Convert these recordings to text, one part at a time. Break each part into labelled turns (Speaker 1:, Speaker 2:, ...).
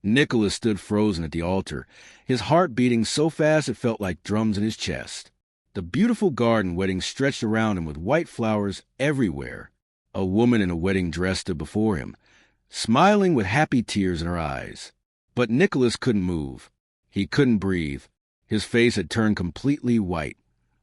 Speaker 1: Nicholas stood frozen at the altar, his heart beating so fast it felt like drums in his chest. The beautiful garden wedding stretched around him with white flowers everywhere. A woman in a wedding dress stood before him, smiling with happy tears in her eyes. But Nicholas couldn't move. He couldn't breathe. His face had turned completely white,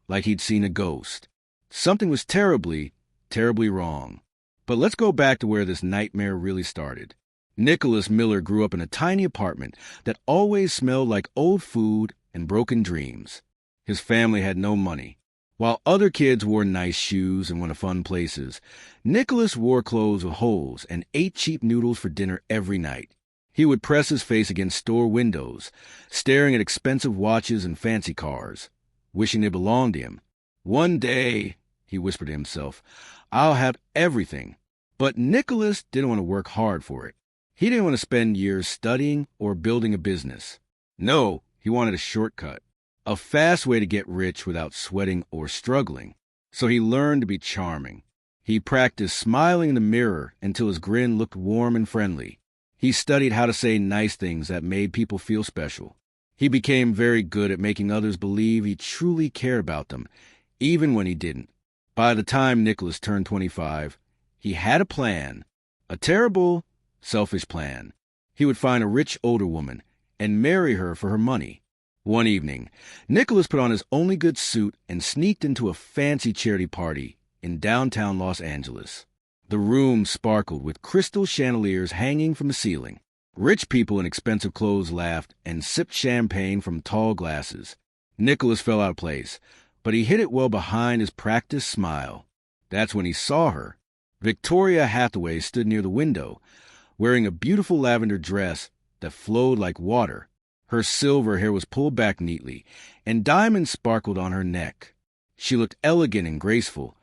Speaker 1: like he'd seen a ghost. Something was terribly, terribly wrong. But let's go back to where this nightmare really started. Nicholas Miller grew up in a tiny apartment that always smelled like old food and broken dreams. His family had no money. While other kids wore nice shoes and went to fun places, Nicholas wore clothes with holes and ate cheap noodles for dinner every night. He would press his face against store windows, staring at expensive watches and fancy cars, wishing they belonged to him. One day, he whispered to himself, I'll have everything. But Nicholas didn't want to work hard for it. He didn't want to spend years studying or building a business. No, he wanted a shortcut, a fast way to get rich without sweating or struggling. So he learned to be charming. He practiced smiling in the mirror until his grin looked warm and friendly. He studied how to say nice things that made people feel special. He became very good at making others believe he truly cared about them, even when he didn't. By the time Nicholas turned 25, he had a plan, a terrible, selfish plan. He would find a rich older woman and marry her for her money. One evening, Nicholas put on his only good suit and sneaked into a fancy charity party in downtown Los Angeles. The room sparkled with crystal chandeliers hanging from the ceiling. Rich people in expensive clothes laughed and sipped champagne from tall glasses. Nicholas fell out of place, but he hid it well behind his practiced smile. That's when he saw her. Victoria Hathaway stood near the window, wearing a beautiful lavender dress that flowed like water. Her silver hair was pulled back neatly, and diamonds sparkled on her neck. She looked elegant and graceful,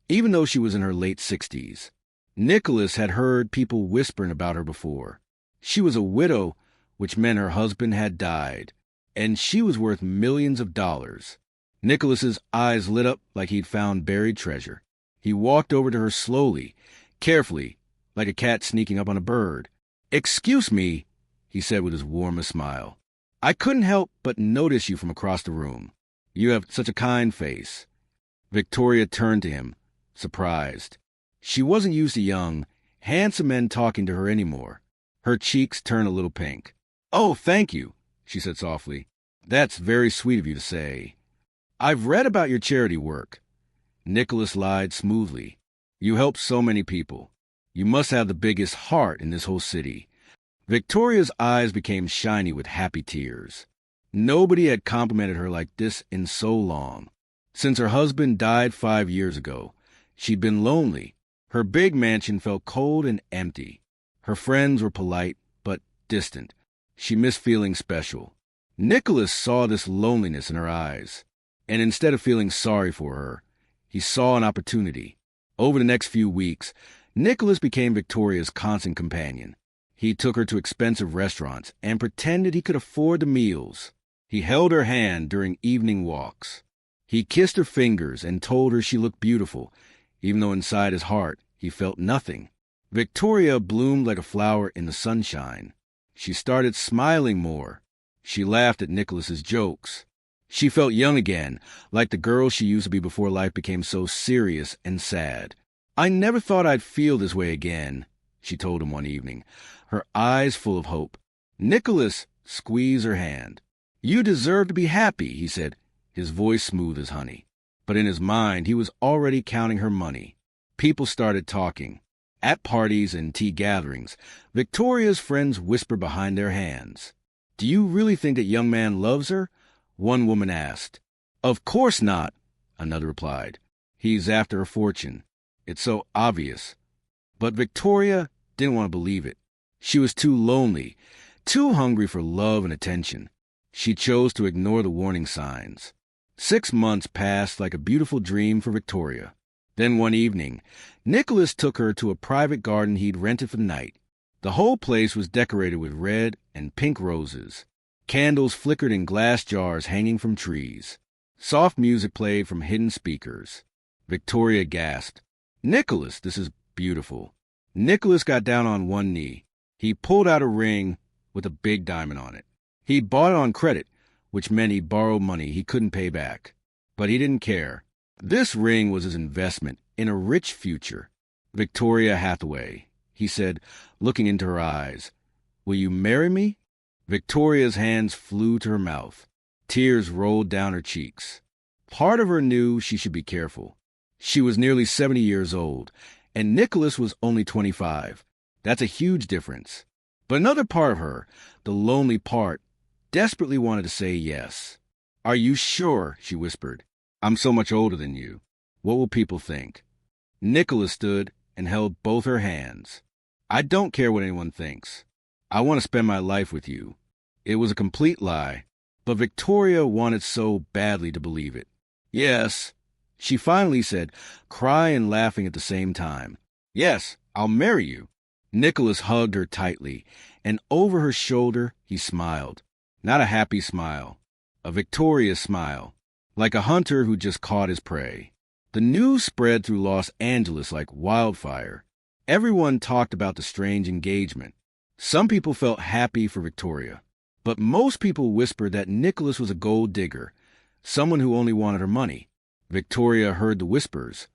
Speaker 1: even though she was in her late 60s. Nicholas had heard people whispering about her before. She was a widow, which meant her husband had died, and she was worth millions of dollars. Nicholas's eyes lit up like he'd found buried treasure. He walked over to her slowly, carefully, like a cat sneaking up on a bird. "Excuse me," he said with his warmest smile. "I couldn't help but notice you from across the room. You have such a kind face." Victoria turned to him, surprised. She wasn't used to young, handsome men talking to her anymore. Her cheeks turned a little pink. "Oh, thank you," she said softly. "That's very sweet of you to say. I've read about your charity work." Nicholas lied smoothly. "You help so many people. You must have the biggest heart in this whole city." Victoria's eyes became shiny with happy tears. Nobody had complimented her like this in so long. Since her husband died 5 years ago, she'd been lonely. Her big mansion felt cold and empty. Her friends were polite, but distant. She missed feeling special. Nicholas saw this loneliness in her eyes, and instead of feeling sorry for her, he saw an opportunity. Over the next few weeks, Nicholas became Victoria's constant companion. He took her to expensive restaurants and pretended he could afford the meals. He held her hand during evening walks. He kissed her fingers and told her she looked beautiful, even though inside his heart he felt nothing. Victoria bloomed like a flower in the sunshine. She started smiling more. She laughed at Nicholas's jokes. She felt young again, like the girl she used to be before life became so serious and sad. "I never thought I'd feel this way again," she told him one evening, her eyes full of hope. Nicholas squeezed her hand. "You deserve to be happy," he said, his voice smooth as honey. But in his mind, he was already counting her money. People started talking. At parties and tea gatherings, Victoria's friends whispered behind their hands. "Do you really think that young man loves her?" one woman asked. "Of course not," another replied. "He's after her fortune. It's so obvious." But Victoria didn't want to believe it. She was too lonely, too hungry for love and attention. She chose to ignore the warning signs. 6 months passed like a beautiful dream for Victoria. Then one evening, Nicholas took her to a private garden he'd rented for the night. The whole place was decorated with red and pink roses. Candles flickered in glass jars hanging from trees. Soft music played from hidden speakers. Victoria gasped. "Nicholas, this is beautiful." Nicholas got down on one knee. He pulled out a ring, with a big diamond on it. He bought it on credit, which meant he borrowed money he couldn't pay back. But he didn't care. This ring was his investment in a rich future. Victoria Hathaway, he said, looking into her eyes. Will you marry me? Victoria's hands flew to her mouth. Tears rolled down her cheeks. Part of her knew she should be careful. She was nearly 70 years old, and Nicholas was only 25. That's a huge difference. But another part of her, the lonely part, desperately wanted to say yes. Are you sure? She whispered. I'm so much older than you. What will people think? Nicholas stood and held both her hands. I don't care what anyone thinks. I want to spend my life with you. It was a complete lie, but Victoria wanted so badly to believe it. Yes, she finally said, crying and laughing at the same time. Yes, I'll marry you. Nicholas hugged her tightly, and over her shoulder he smiled. Not a happy smile, a victorious smile, like a hunter who just caught his prey. The news spread through Los Angeles like wildfire. Everyone talked about the strange engagement. Some people felt happy for Victoria, but most people whispered that Nicholas was a gold digger, someone who only wanted her money. Victoria heard the whispers,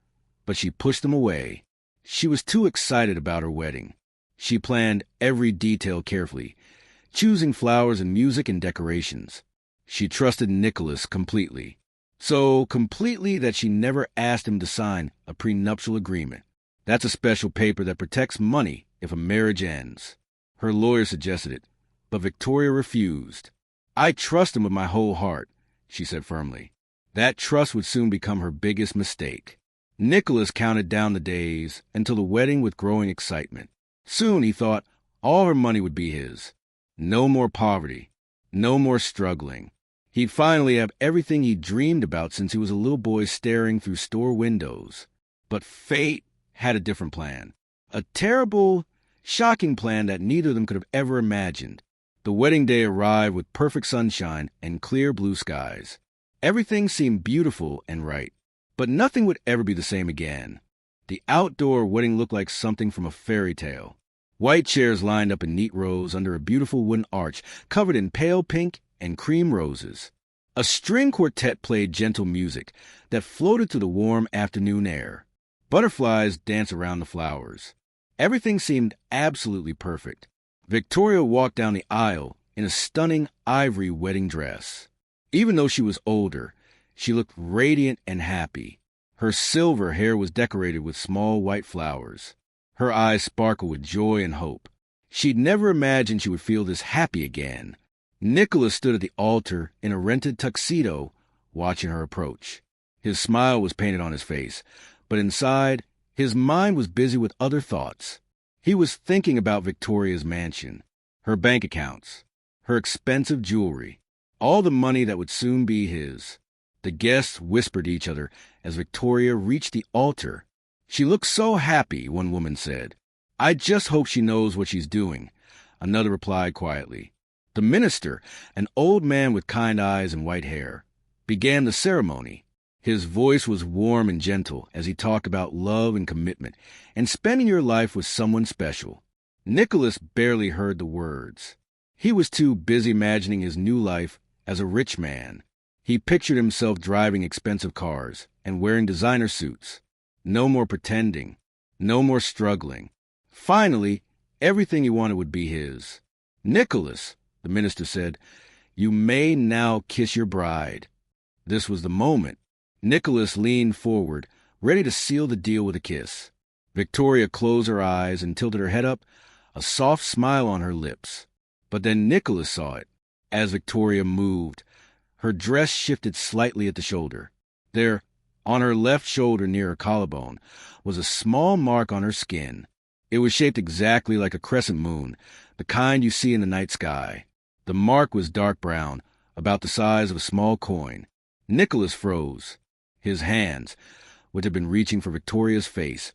Speaker 1: but she pushed them away. She was too excited about her wedding. She planned every detail carefully, choosing flowers and music and decorations. She trusted Nicholas completely. So completely that she never asked him to sign a prenuptial agreement. That's a special paper that protects money if a marriage ends. Her lawyer suggested it, but Victoria refused. I trust him with my whole heart, she said firmly. That trust would soon become her biggest mistake. Nicholas counted down the days until the wedding with growing excitement. Soon, he thought, all her money would be his. No more poverty. No more struggling. He'd finally have everything he dreamed about since he was a little boy staring through store windows. But fate had a different plan. A terrible, shocking plan that neither of them could have ever imagined. The wedding day arrived with perfect sunshine and clear blue skies. Everything seemed beautiful and right, but nothing would ever be the same again. The outdoor wedding looked like something from a fairy tale. White chairs lined up in neat rows under a beautiful wooden arch covered in pale pink and cream roses. A string quartet played gentle music that floated through the warm afternoon air. Butterflies danced around the flowers. Everything seemed absolutely perfect. Victoria walked down the aisle in a stunning ivory wedding dress. Even though she was older, she looked radiant and happy. Her silver hair was decorated with small white flowers. Her eyes sparkled with joy and hope. She'd never imagined she would feel this happy again. Nicholas stood at the altar in a rented tuxedo, watching her approach. His smile was painted on his face, but inside, his mind was busy with other thoughts. He was thinking about Victoria's mansion, her bank accounts, her expensive jewelry, all the money that would soon be his. The guests whispered to each other as Victoria reached the altar. She looked so happy, one woman said. I just hope she knows what she's doing, another replied quietly. The minister, an old man with kind eyes and white hair, began the ceremony. His voice was warm and gentle as he talked about love and commitment and spending your life with someone special. Nicholas barely heard the words. He was too busy imagining his new life as a rich man. He pictured himself driving expensive cars and wearing designer suits. No more pretending. No more struggling. Finally, everything he wanted would be his. Nicholas, the minister said, you may now kiss your bride. This was the moment. Nicholas leaned forward, ready to seal the deal with a kiss. Victoria closed her eyes and tilted her head up, a soft smile on her lips. But then Nicholas saw it. As Victoria moved, her dress shifted slightly at the shoulder. There, on her left shoulder near her collarbone, was a small mark on her skin. It was shaped exactly like a crescent moon, the kind you see in the night sky. The mark was dark brown, about the size of a small coin. Nicholas froze. His hands, which had been reaching for Victoria's face,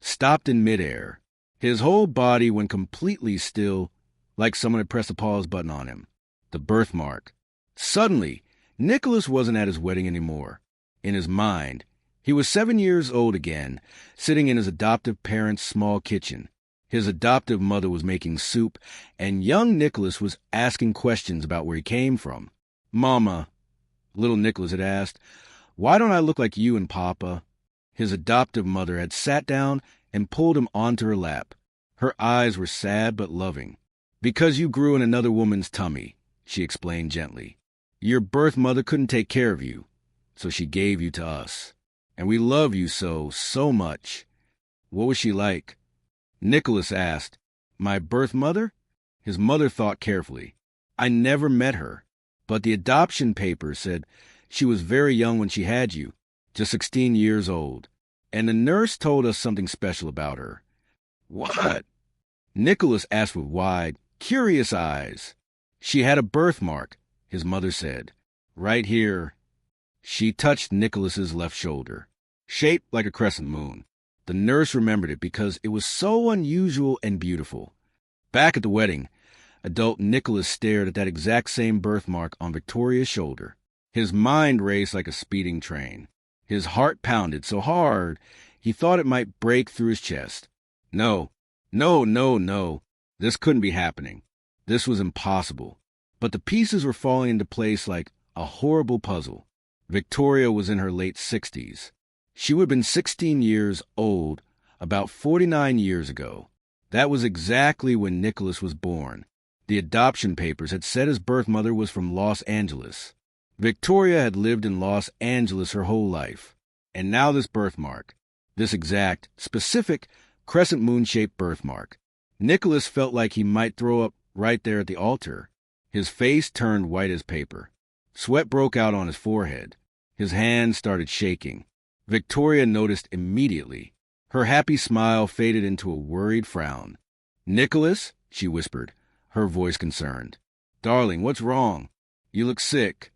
Speaker 1: stopped in midair. His whole body went completely still, like someone had pressed a pause button on him. The birthmark. Suddenly, Nicholas wasn't at his wedding anymore. In his mind, he was 7 years old again, sitting in his adoptive parents' small kitchen. His adoptive mother was making soup, and young Nicholas was asking questions about where he came from. "Mama," little Nicholas had asked, "why don't I look like you and Papa?" His adoptive mother had sat down and pulled him onto her lap. Her eyes were sad but loving. "Because you grew in another woman's tummy," she explained gently. "Your birth mother couldn't take care of you, so she gave you to us. And we love you so much." "What was she like?" Nicholas asked. "My birth mother?" His mother thought carefully. "I never met her, but the adoption papers said she was very young when she had you, just 16 years old. And the nurse told us something special about her." "What?" Nicholas asked with wide, curious eyes. "She had a birthmark," his mother said. "Right here." She touched Nicholas's left shoulder, shaped like a crescent moon. The nurse remembered it because it was so unusual and beautiful. Back at the wedding, adult Nicholas stared at that exact same birthmark on Victoria's shoulder. His mind raced like a speeding train. His heart pounded so hard he thought it might break through his chest. No. This couldn't be happening. This was impossible. But the pieces were falling into place like a horrible puzzle. Victoria was in her late 60s. She would have been 16 years old about 49 years ago. That was exactly when Nicholas was born. The adoption papers had said his birth mother was from Los Angeles. Victoria had lived in Los Angeles her whole life. And now this birthmark, this exact, specific, crescent moon-shaped birthmark. Nicholas felt like he might throw up right there at the altar. His face turned white as paper. Sweat broke out on his forehead. His hands started shaking. Victoria noticed immediately. Her happy smile faded into a worried frown. "Nicholas," she whispered, her voice concerned. "Darling, what's wrong? You look sick."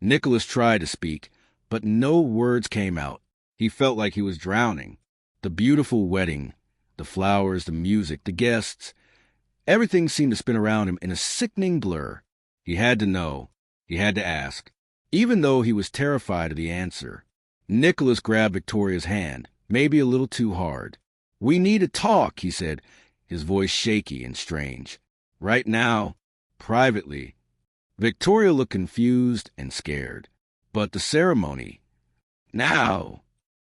Speaker 1: Nicholas tried to speak, but no words came out. He felt like he was drowning. The beautiful wedding, the flowers, the music, the guests, everything seemed to spin around him in a sickening blur. He had to know. He had to ask, even though he was terrified of the answer. Nicholas grabbed Victoria's hand, maybe a little too hard. "We need to talk," he said, his voice shaky and strange. "Right now, privately." Victoria looked confused and scared. "But the ceremony." "Now,"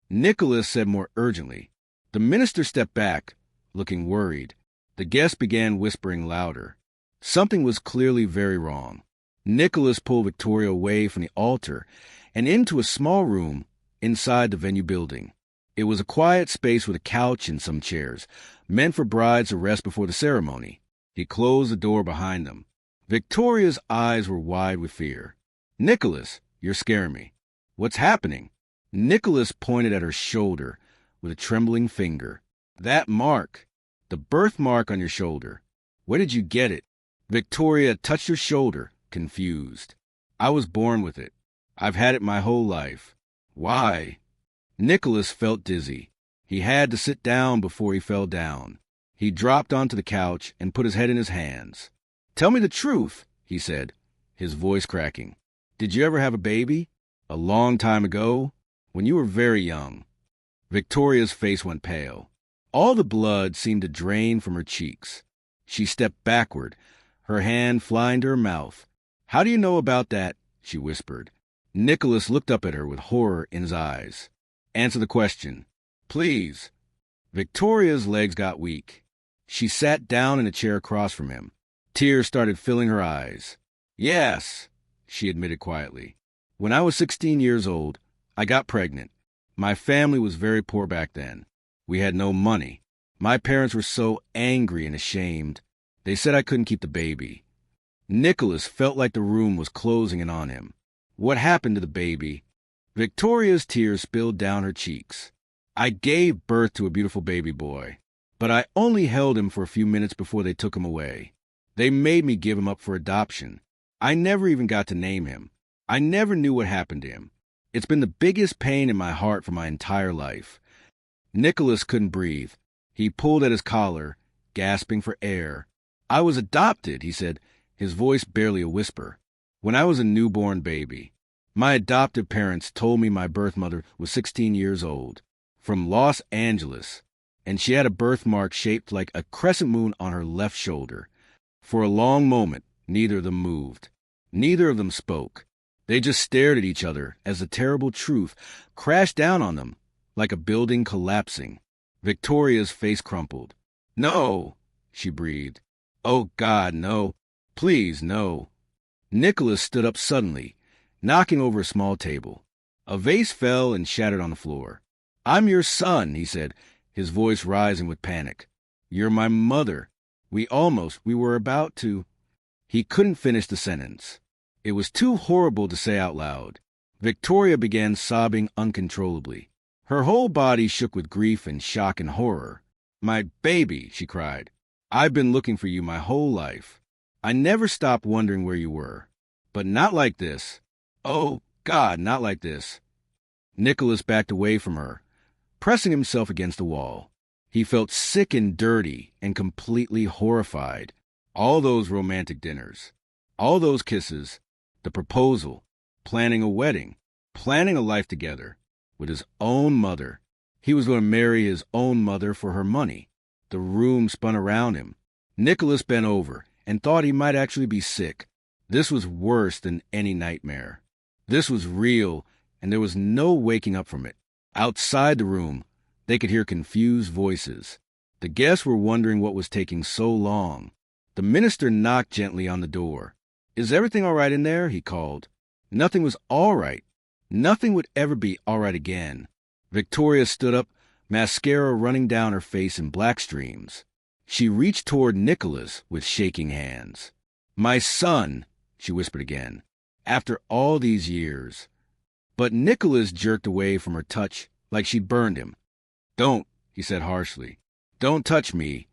Speaker 1: Nicholas said more urgently. The minister stepped back, looking worried. The guests began whispering louder. Something was clearly very wrong. Nicholas pulled Victoria away from the altar and into a small room inside the venue building. It was a quiet space with a couch and some chairs, meant for brides to rest before the ceremony. He closed the door behind them. Victoria's eyes were wide with fear. "Nicholas, you're scaring me. What's happening?" Nicholas pointed at her shoulder with a trembling finger. "That mark, the birthmark on your shoulder. Where did you get it?" Victoria touched her shoulder, confused. "I was born with it. I've had it my whole life." "Why?" Nicholas felt dizzy. He had to sit down before he fell down. He dropped onto the couch and put his head in his hands. "Tell me the truth," he said, his voice cracking. "Did you ever have a baby? A long time ago? When you were very young?" Victoria's face went pale. All the blood seemed to drain from her cheeks. She stepped backward, her hand flying to her mouth. "How do you know about that?" she whispered. Nicholas looked up at her with horror in his eyes. "Answer the question. Please." Victoria's legs got weak. She sat down in a chair across from him. Tears started filling her eyes. "Yes," she admitted quietly. "When I was 16 years old, I got pregnant. My family was very poor back then. We had no money. My parents were so angry and ashamed. They said I couldn't keep the baby." Nicholas felt like the room was closing in on him. "What happened to the baby?" Victoria's tears spilled down her cheeks. "I gave birth to a beautiful baby boy, but I only held him for a few minutes before they took him away. They made me give him up for adoption. I never even got to name him. I never knew what happened to him. It's been the biggest pain in my heart for my entire life." Nicholas couldn't breathe. He pulled at his collar, gasping for air. "I was adopted," he said, his voice barely a whisper. "When I was a newborn baby. My adoptive parents told me my birth mother was 16 years old, from Los Angeles, and she had a birthmark shaped like a crescent moon on her left shoulder. For a long moment, neither of them moved. Neither of them spoke. They just stared at each other as the terrible truth crashed down on them like a building collapsing. Victoria's face crumpled. "No," she breathed. "Oh, God, no. Please, no." Nicholas stood up suddenly, knocking over a small table. A vase fell and shattered on the floor. "I'm your son," he said, his voice rising with panic. "You're my mother. We were about to—" He couldn't finish the sentence. It was too horrible to say out loud. Victoria began sobbing uncontrollably. Her whole body shook with grief and shock and horror. "My baby," she cried. "I've been looking for you my whole life. I never stopped wondering where you were. But not like this. Oh, God, not like this." Nicholas backed away from her, pressing himself against the wall. He felt sick and dirty and completely horrified. All those romantic dinners, all those kisses, the proposal, planning a wedding, planning a life together with his own mother. He was going to marry his own mother for her money. The room spun around him. Nicholas bent over and thought he might actually be sick. This was worse than any nightmare. This was real, and there was no waking up from it. Outside the room, they could hear confused voices. The guests were wondering what was taking so long. The minister knocked gently on the door. "Is everything all right in there?" he called. Nothing was all right. Nothing would ever be all right again. Victoria stood up, mascara running down her face in black streams. She reached toward Nicholas with shaking hands. "My son," she whispered again, "after all these years." But Nicholas jerked away from her touch like she'd burned him. "Don't," he said harshly. "Don't touch me."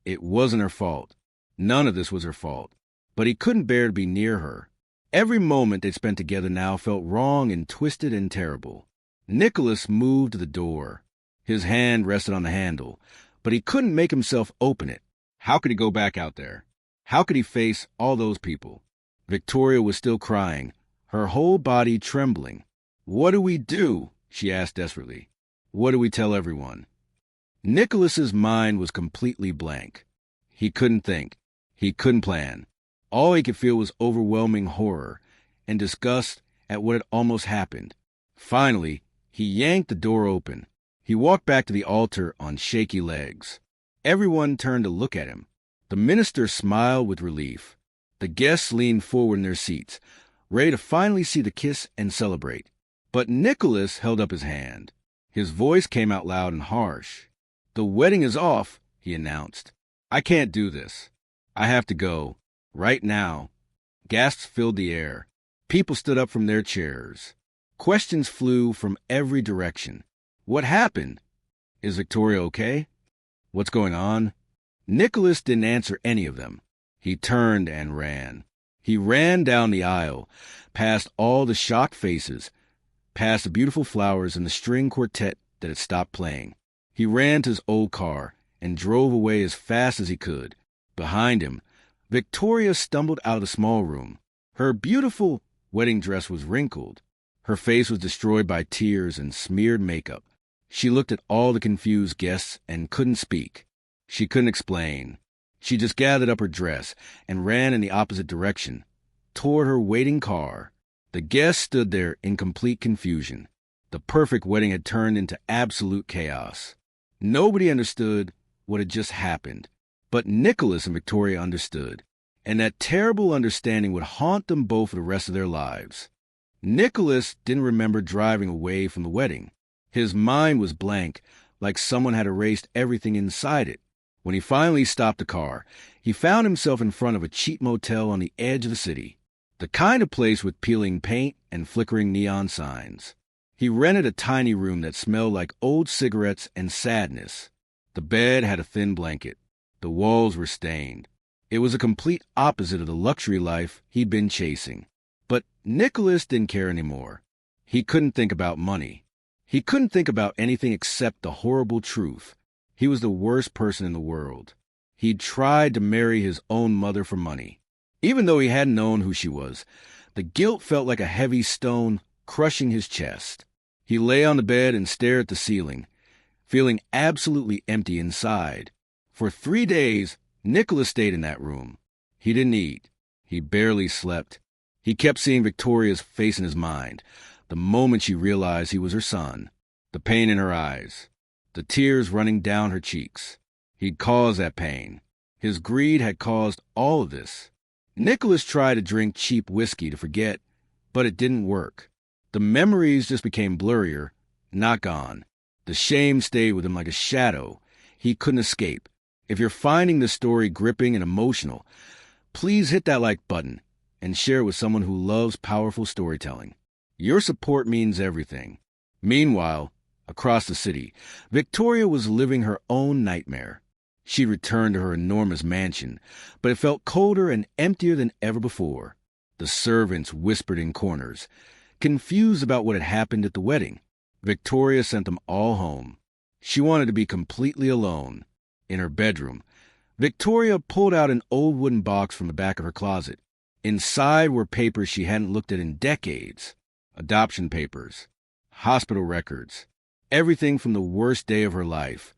Speaker 1: It wasn't her fault. None of this was her fault. But he couldn't bear to be near her. Every moment they spent together now felt wrong and twisted and terrible. Nicholas moved to the door. His hand rested on the handle, but he couldn't make himself open it. How could he go back out there? How could he face all those people? Victoria was still crying, her whole body trembling. "What do we do?" she asked desperately. "What do we tell everyone?" Nicholas's mind was completely blank. He couldn't think. He couldn't plan. All he could feel was overwhelming horror and disgust at what had almost happened. Finally, he yanked the door open. He walked back to the altar on shaky legs. Everyone turned to look at him. The minister smiled with relief. The guests leaned forward in their seats, ready to finally see the kiss and celebrate. But Nicholas held up his hand. His voice came out loud and harsh. "The wedding is off," he announced. "I can't do this. I have to go. Right now." Gasps filled the air. People stood up from their chairs. Questions flew from every direction. What happened? Is Victoria okay? What's going on? Nicholas didn't answer any of them. He turned and ran. He ran down the aisle, past all the shocked faces, past the beautiful flowers and the string quartet that had stopped playing. He ran to his old car and drove away as fast as he could. Behind him, Victoria stumbled out of the small room. Her beautiful wedding dress was wrinkled. Her face was destroyed by tears and smeared makeup. She looked at all the confused guests and couldn't speak. She couldn't explain. She just gathered up her dress and ran in the opposite direction, toward her waiting car. The guests stood there in complete confusion. The perfect wedding had turned into absolute chaos. Nobody understood what had just happened. But Nicholas and Victoria understood, and that terrible understanding would haunt them both for the rest of their lives. Nicholas didn't remember driving away from the wedding. His mind was blank, like someone had erased everything inside it. When he finally stopped the car, he found himself in front of a cheap motel on the edge of the city, the kind of place with peeling paint and flickering neon signs. He rented a tiny room that smelled like old cigarettes and sadness. The bed had a thin blanket. The walls were stained. It was a complete opposite of the luxury life he'd been chasing. But Nicholas didn't care anymore. He couldn't think about money. He couldn't think about anything except the horrible truth. He was the worst person in the world. He'd tried to marry his own mother for money. Even though he hadn't known who she was, the guilt felt like a heavy stone crushing his chest. He lay on the bed and stared at the ceiling, feeling absolutely empty inside. For 3 days, Nicholas stayed in that room. He didn't eat. He barely slept. He kept seeing Victoria's face in his mind, the moment she realized he was her son, the pain in her eyes, the tears running down her cheeks. He'd caused that pain. His greed had caused all of this. Nicholas tried to drink cheap whiskey to forget, but it didn't work. The memories just became blurrier, not gone. The shame stayed with him like a shadow. He couldn't escape. If you're finding this story gripping and emotional, please hit that like button and share it with someone who loves powerful storytelling. Your support means everything. Meanwhile, across the city, Victoria was living her own nightmare. She returned to her enormous mansion, but it felt colder and emptier than ever before. The servants whispered in corners, confused about what had happened at the wedding. Victoria sent them all home. She wanted to be completely alone. In her bedroom, Victoria pulled out an old wooden box from the back of her closet. Inside were papers she hadn't looked at in decades. Adoption papers, hospital records, everything from the worst day of her life,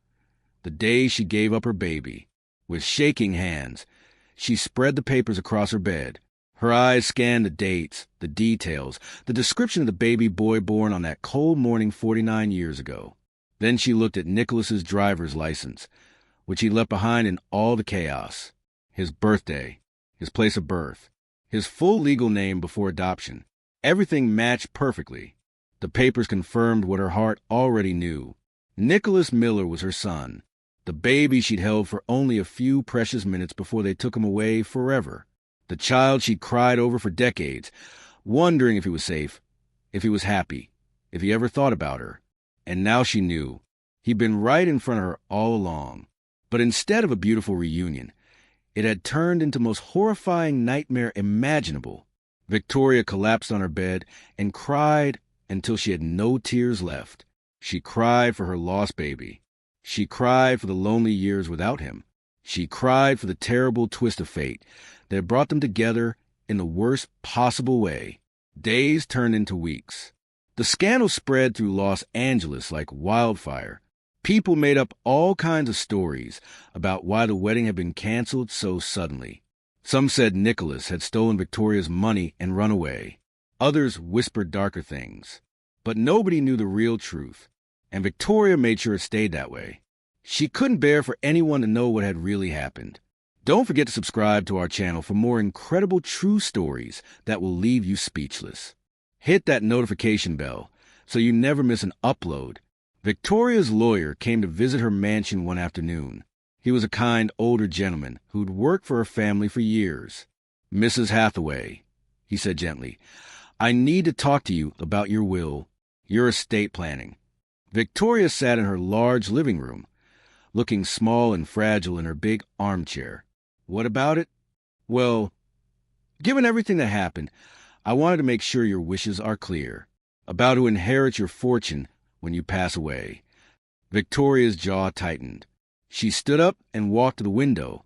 Speaker 1: the day she gave up her baby. With shaking hands, she spread the papers across her bed. Her eyes scanned the dates, the details, the description of the baby boy born on that cold morning 49 years ago. Then she looked at Nicholas's driver's license, which he left behind in all the chaos. His birthday, his place of birth, his full legal name before adoption. Everything matched perfectly. The papers confirmed what her heart already knew. Nicholas Miller was her son, the baby she'd held for only a few precious minutes before they took him away forever. The child she'd cried over for decades, wondering if he was safe, if he was happy, if he ever thought about her. And now she knew. He'd been right in front of her all along. But instead of a beautiful reunion, it had turned into the most horrifying nightmare imaginable. Victoria collapsed on her bed and cried until she had no tears left. She cried for her lost baby. She cried for the lonely years without him. She cried for the terrible twist of fate that had brought them together in the worst possible way. Days turned into weeks. The scandal spread through Los Angeles like wildfire. People made up all kinds of stories about why the wedding had been canceled so suddenly. Some said Nicholas had stolen Victoria's money and run away. Others whispered darker things. But nobody knew the real truth, and Victoria made sure it stayed that way. She couldn't bear for anyone to know what had really happened. Don't forget to subscribe to our channel for more incredible true stories that will leave you speechless. Hit that notification bell so you never miss an upload. Victoria's lawyer came to visit her mansion one afternoon. He was a kind older gentleman who'd worked for her family for years. "Mrs. Hathaway," he said gently, "I need to talk to you about your will, your estate planning." Victoria sat in her large living room, looking small and fragile in her big armchair. "What about it?" "Well, given everything that happened, I wanted to make sure your wishes are clear. About to inherit your fortune when you pass away." Victoria's jaw tightened. She stood up and walked to the window,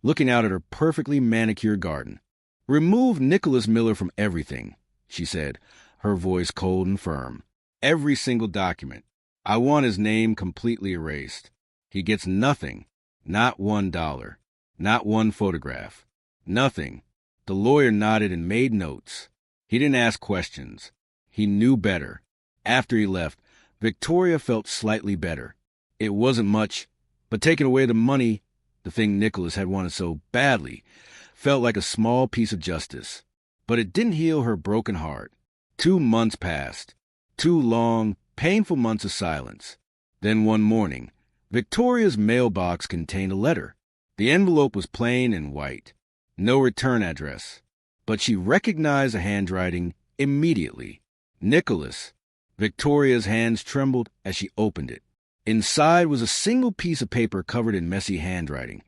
Speaker 1: looking out at her perfectly manicured garden. "Remove Nicholas Miller from everything," she said, her voice cold and firm. "Every single document. I want his name completely erased. He gets nothing, not $1, not one photograph, nothing." The lawyer nodded and made notes. He didn't ask questions. He knew better. After he left, Victoria felt slightly better. It wasn't much, but taking away the money, the thing Nicholas had wanted so badly, felt like a small piece of justice. But it didn't heal her broken heart. 2 months passed. 2 long, painful months of silence. Then one morning, Victoria's mailbox contained a letter. The envelope was plain and white. No return address. But she recognized the handwriting immediately. Nicholas. Victoria's hands trembled as she opened it. Inside was a single piece of paper covered in messy handwriting,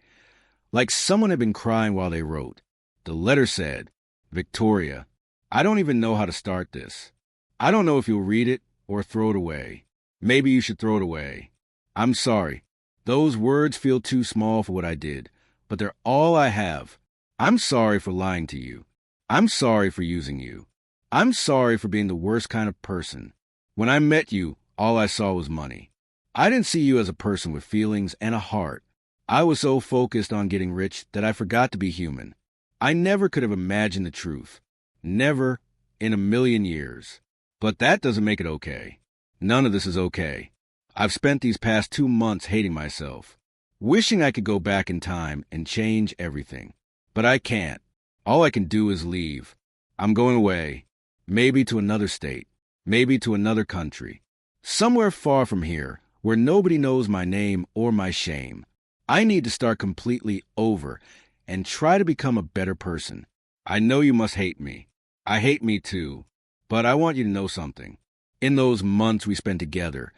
Speaker 1: like someone had been crying while they wrote. The letter said, "Victoria, I don't even know how to start this. I don't know if you'll read it or throw it away. Maybe you should throw it away. I'm sorry. Those words feel too small for what I did, but they're all I have. I'm sorry for lying to you. I'm sorry for using you. I'm sorry for being the worst kind of person. When I met you, all I saw was money. I didn't see you as a person with feelings and a heart. I was so focused on getting rich that I forgot to be human. I never could have imagined the truth. Never in a million years. But that doesn't make it okay. None of this is okay. I've spent these past 2 months hating myself, wishing I could go back in time and change everything. But I can't. All I can do is leave. I'm going away. Maybe to another state. Maybe to another country. Somewhere far from here, where nobody knows my name or my shame. I need to start completely over and try to become a better person. I know you must hate me. I hate me too. But I want you to know something. In those months we spent together,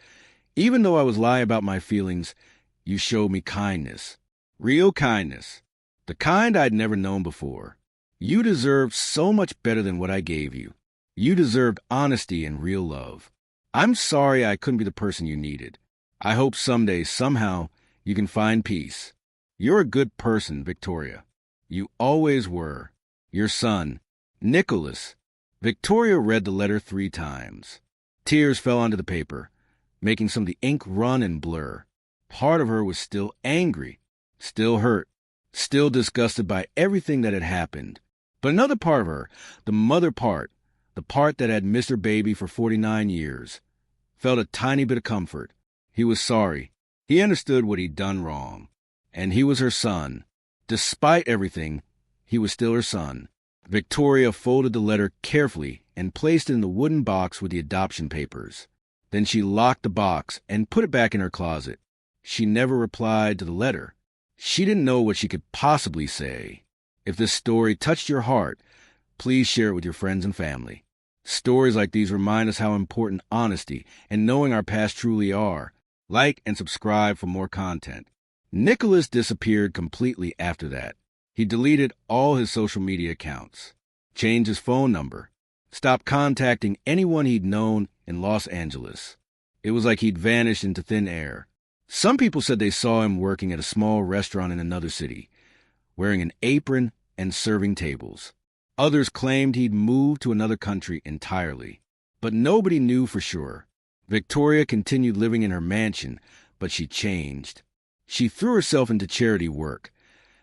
Speaker 1: even though I was lying about my feelings, you showed me kindness. Real kindness. The kind I'd never known before. You deserved so much better than what I gave you. You deserved honesty and real love. I'm sorry I couldn't be the person you needed. I hope someday, somehow, you can find peace. You're a good person, Victoria. You always were. Your son, Nicholas. Victoria read the letter 3 times. Tears fell onto the paper, making some of the ink run and blur. Part of her was still angry, still hurt, still disgusted by everything that had happened. But another part of her, the mother part, the part that had missed her baby for 49 years, felt a tiny bit of comfort. He was sorry. He understood what he'd done wrong. And he was her son. Despite everything, he was still her son. Victoria folded the letter carefully and placed it in the wooden box with the adoption papers. Then she locked the box and put it back in her closet. She never replied to the letter. She didn't know what she could possibly say. If this story touched your heart, please share it with your friends and family. Stories like these remind us how important honesty and knowing our past truly are. Like and subscribe for more content. Nicholas disappeared completely after that. He deleted all his social media accounts, changed his phone number, stopped contacting anyone he'd known in Los Angeles. It was like he'd vanished into thin air. Some people said they saw him working at a small restaurant in another city, wearing an apron and serving tables. Others claimed he'd moved to another country entirely. But nobody knew for sure. Victoria continued living in her mansion, but she changed. She threw herself into charity work,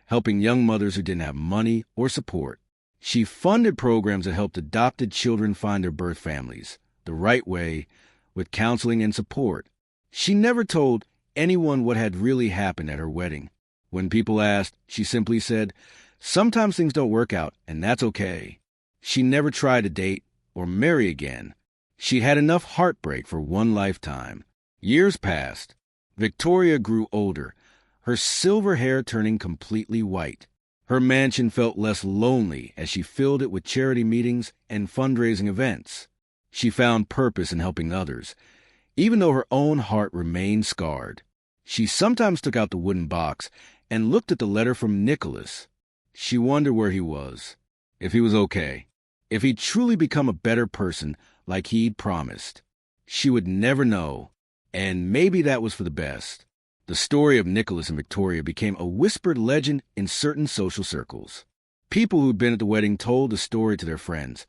Speaker 1: helping young mothers who didn't have money or support. She funded programs that helped adopted children find their birth families the right way, with counseling and support. She never told anyone what had really happened at her wedding. When people asked, she simply said, "Sometimes things don't work out, and that's okay." She never tried to date or marry again. She had enough heartbreak for one lifetime. Years passed. Victoria grew older, her silver hair turning completely white. Her mansion felt less lonely as she filled it with charity meetings and fundraising events. She found purpose in helping others, even though her own heart remained scarred. She sometimes took out the wooden box and looked at the letter from Nicholas. She wondered where he was, if he was okay, if he'd truly become a better person like he'd promised. She would never know, and maybe that was for the best. The story of Nicholas and Victoria became a whispered legend in certain social circles. People who'd been at the wedding told the story to their friends,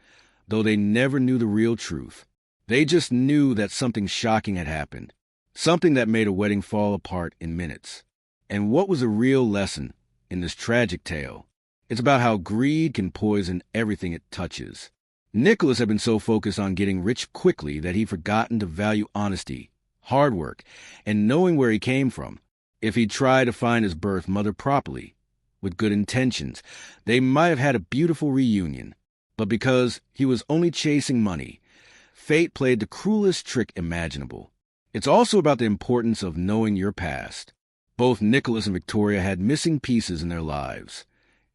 Speaker 1: though they never knew the real truth. They just knew that something shocking had happened, something that made a wedding fall apart in minutes. And what was a real lesson in this tragic tale? It's about how greed can poison everything it touches. Nicholas had been so focused on getting rich quickly that he'd forgotten to value honesty, hard work, and knowing where he came from. If he'd tried to find his birth mother properly, with good intentions, they might have had a beautiful reunion. But because he was only chasing money, fate played the cruelest trick imaginable. It's also about the importance of knowing your past. Both Nicholas and Victoria had missing pieces in their lives.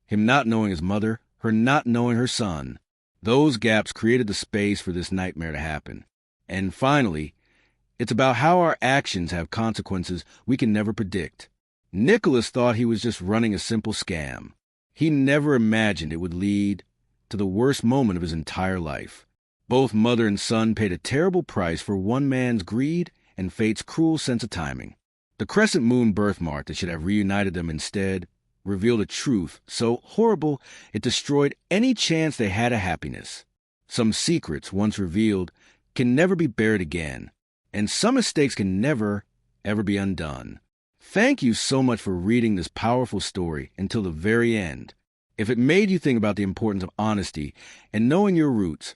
Speaker 1: Him not knowing his mother, her not knowing her son. Those gaps created the space for this nightmare to happen. And finally, it's about how our actions have consequences we can never predict. Nicholas thought he was just running a simple scam. He never imagined it would lead to the worst moment of his entire life. Both mother and son paid a terrible price for one man's greed and fate's cruel sense of timing. The crescent moon birthmark that should have reunited them instead revealed a truth so horrible it destroyed any chance they had of happiness. Some secrets, once revealed, can never be bared again, and some mistakes can never, ever be undone. Thank you so much for reading this powerful story until the very end. If it made you think about the importance of honesty and knowing your roots,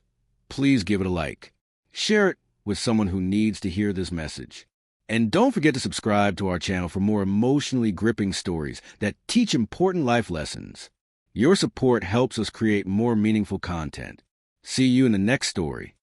Speaker 1: please give it a like. Share it with someone who needs to hear this message. And don't forget to subscribe to our channel for more emotionally gripping stories that teach important life lessons. Your support helps us create more meaningful content. See you in the next story.